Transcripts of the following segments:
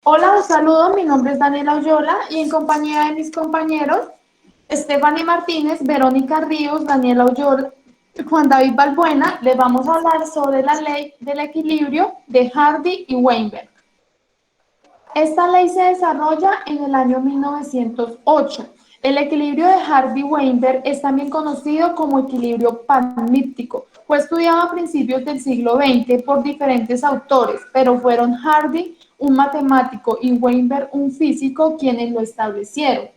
Hola, un saludo. Mi nombre es Daniela Oyola y en compañía de mis compañeros Stephanie Martínez, Verónica Ríos, Daniela Oyola, Juan David Balbuena, les vamos a hablar sobre la ley del equilibrio de Hardy y Weinberg. Esta ley se desarrolla en el año 1908. El equilibrio de Hardy-Weinberg es también conocido como equilibrio panmíptico. Fue estudiado a principios del siglo XX por diferentes autores, pero fueron Hardy, un matemático, y Weinberg, un físico, quienes lo establecieron.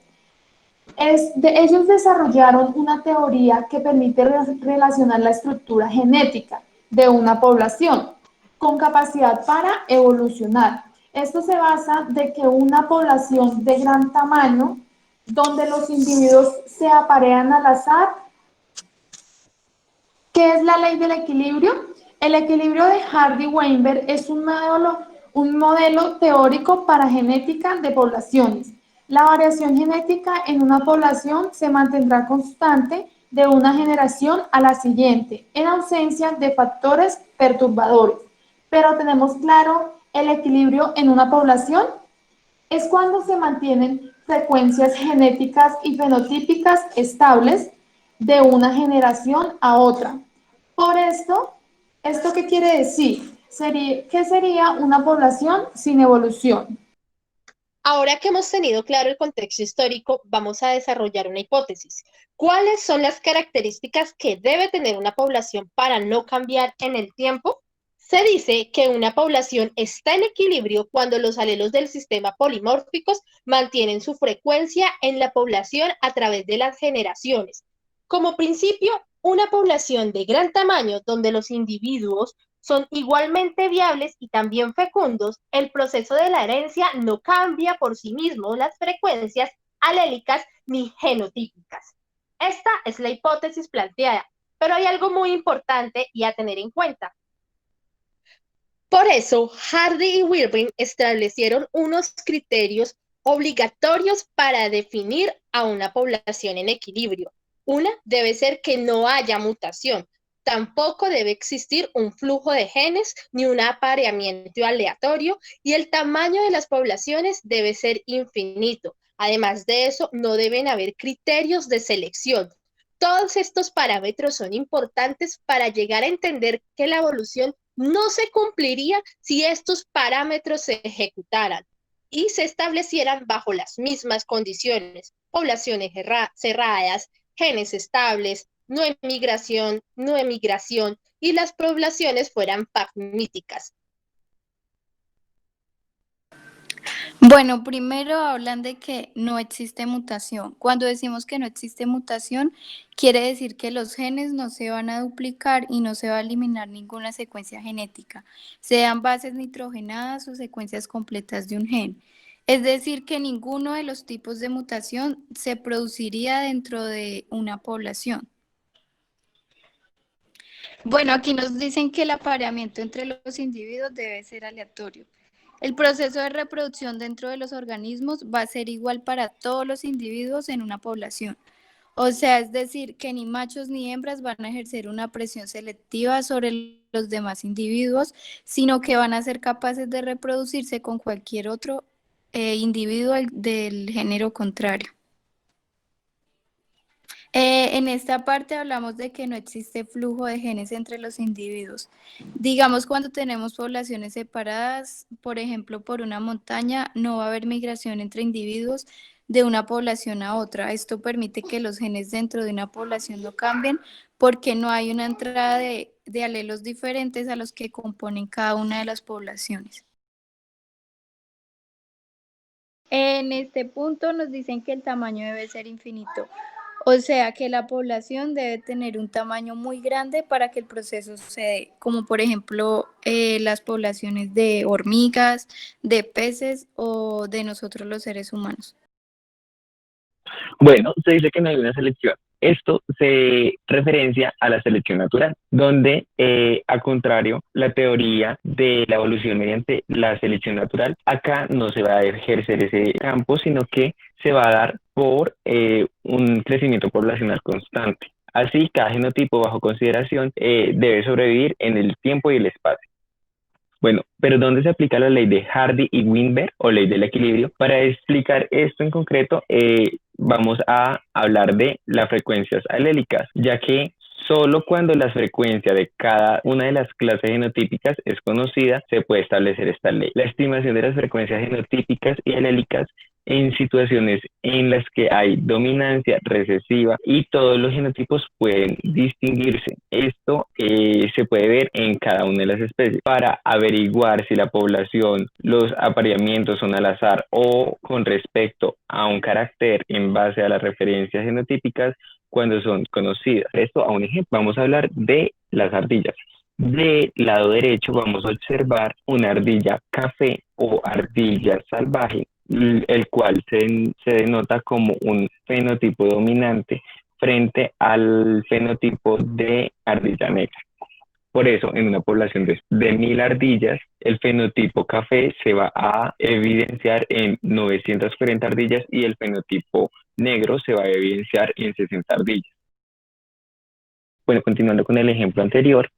Ellos desarrollaron una teoría que permite relacionar la estructura genética de una población con capacidad para evolucionar. Esto se basa de que una población de gran tamaño, donde los individuos se aparean al azar. ¿Qué es la ley del equilibrio? El equilibrio de Hardy-Weinberg es un modelo teórico para genética de poblaciones. La variación genética en una población se mantendrá constante de una generación a la siguiente, en ausencia de factores perturbadores. Pero tenemos claro el equilibrio en una población es cuando se mantienen frecuencias genéticas y fenotípicas estables de una generación a otra. Por esto, ¿esto qué quiere decir? ¿Qué sería una población sin evolución? Ahora que hemos tenido claro el contexto histórico, vamos a desarrollar una hipótesis. ¿Cuáles son las características que debe tener una población para no cambiar en el tiempo? Se dice que una población está en equilibrio cuando los alelos del sistema polimórficos mantienen su frecuencia en la población a través de las generaciones. Como principio, una población de gran tamaño donde los individuos son igualmente viables y también fecundos, el proceso de la herencia no cambia por sí mismo las frecuencias alélicas ni genotípicas. Esta es la hipótesis planteada, pero hay algo muy importante y a tener en cuenta. Por eso, Hardy y Wilbring establecieron unos criterios obligatorios para definir a una población en equilibrio. Una debe ser que no haya mutación. Tampoco debe existir un flujo de genes ni un apareamiento aleatorio y el tamaño de las poblaciones debe ser infinito. Además de eso, no deben haber criterios de selección. Todos estos parámetros son importantes para llegar a entender que la evolución no se cumpliría si estos parámetros se ejecutaran y se establecieran bajo las mismas condiciones, poblaciones cerradas, genes estables, no emigración y las poblaciones fueran pagmíticas. Bueno, primero hablan de que no existe mutación. Cuando decimos que no existe mutación, quiere decir que los genes no se van a duplicar y no se va a eliminar ninguna secuencia genética, sean bases nitrogenadas o secuencias completas de un gen. Es decir, que ninguno de los tipos de mutación se produciría dentro de una población. Bueno, aquí nos dicen que el apareamiento entre los individuos debe ser aleatorio. El proceso de reproducción dentro de los organismos va a ser igual para todos los individuos en una población. O sea, es decir, que ni machos ni hembras van a ejercer una presión selectiva sobre los demás individuos, sino que van a ser capaces de reproducirse con cualquier otro individuo del género contrario. En esta parte hablamos de que no existe flujo de genes entre los individuos. Digamos, cuando tenemos poblaciones separadas, por ejemplo, por una montaña, no va a haber migración entre individuos de una población a otra. Esto permite que los genes dentro de una población no cambien porque no hay una entrada de alelos diferentes a los que componen cada una de las poblaciones. En este punto nos dicen que el tamaño debe ser infinito. O sea que la población debe tener un tamaño muy grande para que el proceso se dé, como por ejemplo las poblaciones de hormigas, de peces o de nosotros los seres humanos. Bueno, se dice que no hay una selección. Esto se referencia a la selección natural, donde, a contrario, la teoría de la evolución mediante la selección natural, acá no se va a ejercer ese campo, sino que se va a dar por un crecimiento poblacional constante. Así, cada genotipo bajo consideración debe sobrevivir en el tiempo y el espacio. Bueno, pero ¿dónde se aplica la ley de Hardy y Weinberg o ley del equilibrio? Para explicar esto en concreto, vamos a hablar de las frecuencias alélicas, ya que solo cuando la frecuencia de cada una de las clases genotípicas es conocida, se puede establecer esta ley. La estimación de las frecuencias genotípicas y alélicas en situaciones en las que hay dominancia recesiva y todos los genotipos pueden distinguirse. Esto se puede ver en cada una de las especies. Para averiguar si la población, los apareamientos son al azar o con respecto a un carácter en base a las referencias genotípicas cuando son conocidas. Esto a un ejemplo, vamos a hablar de las ardillas. Del lado derecho vamos a observar una ardilla café o ardilla salvaje, el cual se denota como un fenotipo dominante frente al fenotipo de ardilla negra. Por eso, en una población de 1000 ardillas, el fenotipo café se va a evidenciar en 940 ardillas y el fenotipo negro se va a evidenciar en 60 ardillas. Bueno, continuando con el ejemplo anterior,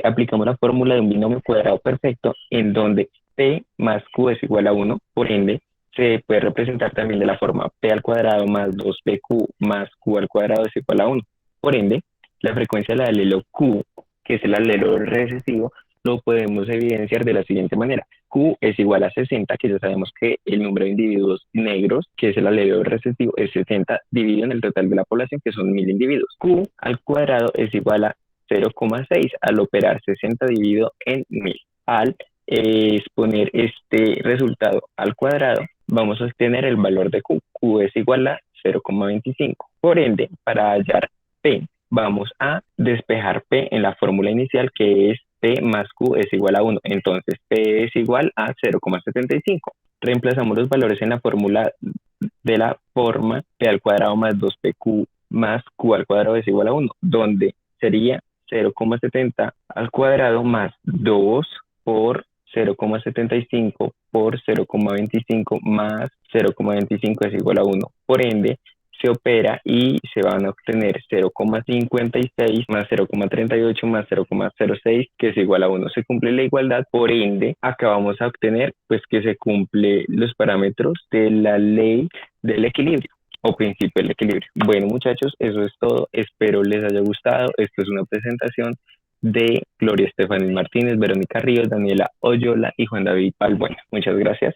aplicamos la fórmula de un binomio cuadrado perfecto en donde P más Q es igual a 1, por ende, se puede representar también de la forma P al cuadrado más 2PQ más Q al cuadrado es igual a 1. Por ende, la frecuencia del alelo Q, que es el alelo recesivo, lo podemos evidenciar de la siguiente manera. Q es igual a 60, que ya sabemos que el número de individuos negros, que es el alelo recesivo, es 60 dividido en el total de la población, que son 1000 individuos. Q al cuadrado es igual a 0,6 al operar 60 dividido en 1000. Al exponer este resultado al cuadrado, vamos a obtener el valor de Q. Q es igual a 0,25. Por ende, para hallar P, vamos a despejar P en la fórmula inicial, que es P más Q es igual a 1. Entonces, P es igual a 0,75. Reemplazamos los valores en la fórmula de la forma P al cuadrado más 2PQ más Q al cuadrado es igual a 1, donde sería 0,70 al cuadrado más 2 por 0,75 por 0,25 más 0,25 es igual a 1. Por ende, se opera y se van a obtener 0,56 más 0,38 más 0,06, que es igual a 1. Se cumple la igualdad, por ende, acá vamos a obtener pues que se cumple los parámetros de la ley del equilibrio o principio del equilibrio. Bueno, muchachos, eso es todo. Espero les haya gustado. Esto es una presentación de Gloria Estefanía Martínez, Verónica Ríos, Daniela Oyola y Juan David Balbuena. Muchas gracias.